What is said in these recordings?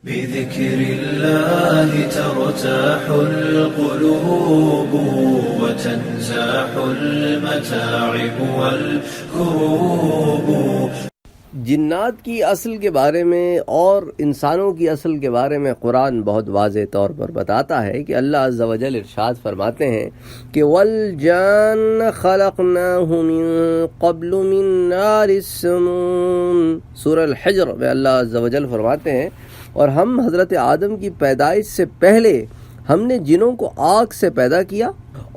بذكر الله ترتاح القلوب وتنزاح المتاعب والكروب. جنات کی اصل کے بارے میں اور انسانوں کی اصل کے بارے میں قرآن بہت واضح طور پر بتاتا ہے کہ اللہ عز و جل ارشاد فرماتے ہیں کہ وَالْجَانَّ خَلَقْنَاهُ مِن قَبْلُ مِن نَارِ السَّمُومِ. سورہ الحجر میں اللہ عز و جل فرماتے ہیں اور ہم حضرت آدم کی پیدائش سے پہلے ہم نے جنوں کو آگ سے پیدا کیا،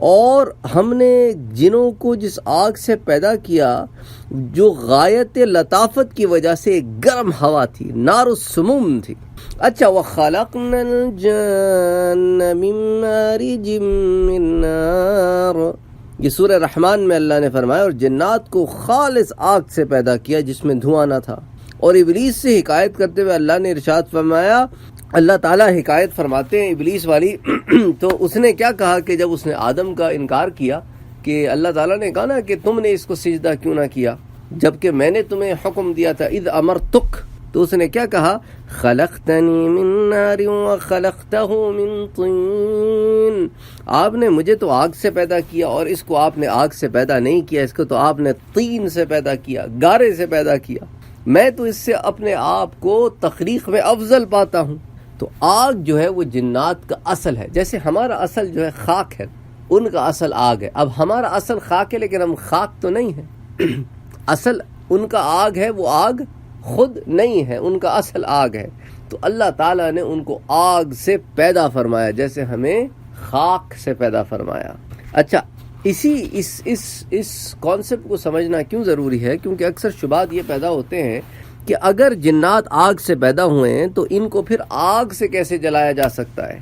اور ہم نے جنوں کو جس آگ سے پیدا کیا جو غایت لطافت کی وجہ سے ایک گرم ہوا تھی، نار السموم تھی. اچھا، وَخَلَقْنَا الْجَانَّ مِن مَّارِجٍ مِّن نَّارٍ، یہ سورہ رحمان میں اللہ نے فرمایا، اور جنات کو خالص آگ سے پیدا کیا جس میں دھواں نہ تھا. اور ابلیس سے حکایت کرتے ہوئے اللہ نے ارشاد فرمایا، اللہ تعالیٰ حکایت فرماتے ہیں ابلیس والی تو اس نے کیا کہا کہ جب اس نے آدم کا انکار کیا کہ اللہ تعالیٰ نے کہا نا کہ تم نے اس کو سجدہ کیوں نہ کیا جبکہ میں نے تمہیں حکم دیا تھا، اذ امرتک، تو اس نے کیا کہا، خلقتنی من نار وخلقتہ من طین، آپ نے مجھے تو آگ سے پیدا کیا اور اس کو آپ نے آگ سے پیدا نہیں کیا، اس کو تو آپ نے طین سے پیدا کیا، گارے سے پیدا کیا. میں تو اس سے اپنے آپ کو تخلیق میں افضل پاتا ہوں. تو آگ جو ہے وہ جنات کا اصل ہے، جیسے ہمارا اصل جو ہے خاک ہے، ان کا اصل آگ ہے. اب ہمارا اصل خاک ہے لیکن ہم خاک تو نہیں ہیں. اصل ان کا آگ ہے، وہ آگ خود نہیں ہے، ان کا اصل آگ ہے. تو اللہ تعالیٰ نے ان کو آگ سے پیدا فرمایا جیسے ہمیں خاک سے پیدا فرمایا. اچھا، اس کانسیپٹ کو سمجھنا کیوں ضروری ہے؟ کیونکہ اکثر شبہات یہ پیدا ہوتے ہیں کہ اگر جنات آگ سے پیدا ہوئے ہیں تو ان کو پھر آگ سے کیسے جلایا جا سکتا ہے؟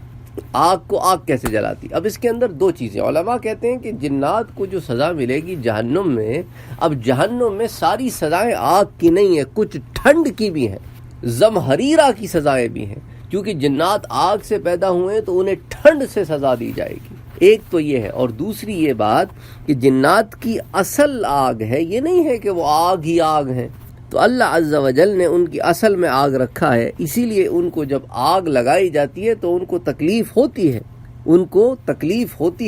آگ کو آگ کیسے جلاتی؟ اب اس کے اندر دو چیزیں، علماء کہتے ہیں کہ جنات کو جو سزا ملے گی جہنم میں، اب جہنم میں ساری سزائیں آگ کی نہیں ہیں، کچھ ٹھنڈ کی بھی ہیں، زمہریرہ کی سزائیں بھی ہیں، کیونکہ جنات آگ سے پیدا ہوئے تو انہیں ٹھنڈ سے سزا دی جائے گی. ایک تو یہ ہے، اور دوسری یہ بات کہ جنات کی اصل آگ ہے، یہ نہیں ہے کہ وہ آگ ہی آگ ہیں. تو اللہ عز و جل نے ان کی اصل میں آگ رکھا ہے، اسی لیے ان کو جب آگ لگائی جاتی ہے تو ان کو تکلیف ہوتی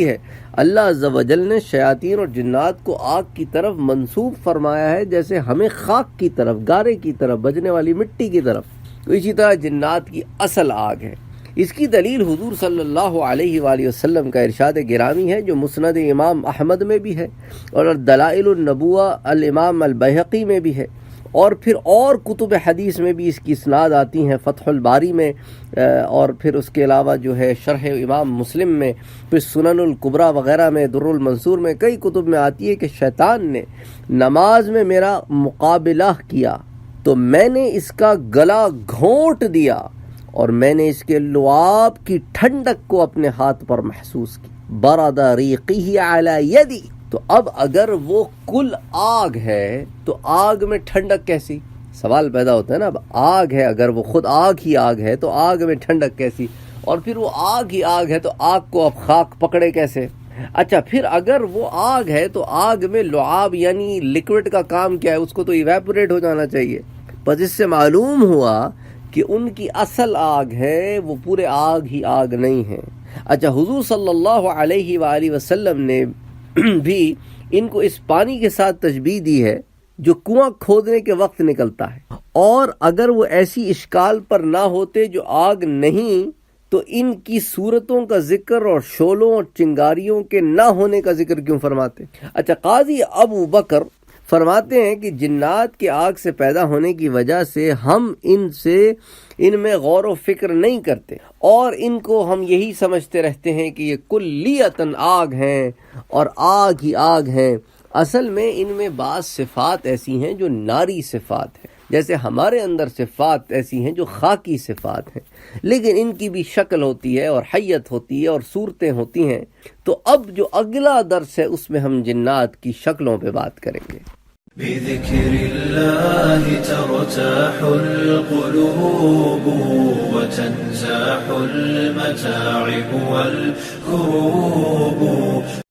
ہے، اللہ عز و جل نے شیاطین اور جنات کو آگ کی طرف منسوب فرمایا ہے جیسے ہمیں خاک کی طرف، گارے کی طرف، بجنے والی مٹی کی طرف. تو اسی طرح جنات کی اصل آگ ہے. اس کی دلیل حضور صلی اللہ علیہ وآلہ وسلم کا ارشاد گرامی ہے جو مسند امام احمد میں بھی ہے، اور دلائل النبوہ الامام البیہقی میں بھی ہے، اور پھر اور کتب حدیث میں بھی اس کی اسناد آتی ہیں، فتح الباری میں، اور پھر اس کے علاوہ جو ہے شرح امام مسلم میں، پھر سنن الکبریٰ وغیرہ میں، در المنصور میں، کئی کتب میں آتی ہے کہ شیطان نے نماز میں میرا مقابلہ کیا تو میں نے اس کا گلا گھونٹ دیا اور میں نے اس کے لعاب کی ٹھنڈک کو اپنے ہاتھ پر محسوس کی. برد ریقہ علی یدی. تو اب اگر وہ کل آگ ہے تو آگ میں ٹھنڈک کیسی؟ سوال پیدا ہوتا ہے نا. اب آگ ہے، اگر وہ خود آگ ہی آگ ہے تو آگ میں ٹھنڈک کیسی؟ اور پھر وہ آگ ہی آگ ہے تو آگ کو اب خاک پکڑے کیسے؟ اچھا، پھر اگر وہ آگ ہے تو آگ میں لعاب یعنی لکوڈ کا کام کیا ہے؟ اس کو تو ایویپوریٹ ہو جانا چاہیے. بس اس سے معلوم ہوا کہ ان کی اصل آگ ہے، وہ پورے آگ ہی آگ نہیں ہے. اچھا، حضور صلی اللہ علیہ وآلہ وسلم نے بھی ان کو اس پانی کے ساتھ تشبیہ دی ہے جو کنواں کھودنے کے وقت نکلتا ہے، اور اگر وہ ایسی اشکال پر نہ ہوتے جو آگ نہیں تو ان کی صورتوں کا ذکر اور شعلوں اور چنگاریوں کے نہ ہونے کا ذکر کیوں فرماتے؟ اچھا، قاضی ابو بکر فرماتے ہیں کہ جنات کے آگ سے پیدا ہونے کی وجہ سے ہم ان میں غور و فکر نہیں کرتے، اور ان کو ہم یہی سمجھتے رہتے ہیں کہ یہ کلیتاً آگ ہیں اور آگ ہی آگ ہیں. اصل میں ان میں بعض صفات ایسی ہیں جو ناری صفات ہیں، جیسے ہمارے اندر صفات ایسی ہیں جو خاکی صفات ہیں، لیکن ان کی بھی شکل ہوتی ہے اور حیت ہوتی ہے اور صورتیں ہوتی ہیں. تو اب جو اگلا درس ہے اس میں ہم جنات کی شکلوں پہ بات کریں گے. بذكر الله ترتاح القلوب وتنزاح المتاعب والكروب.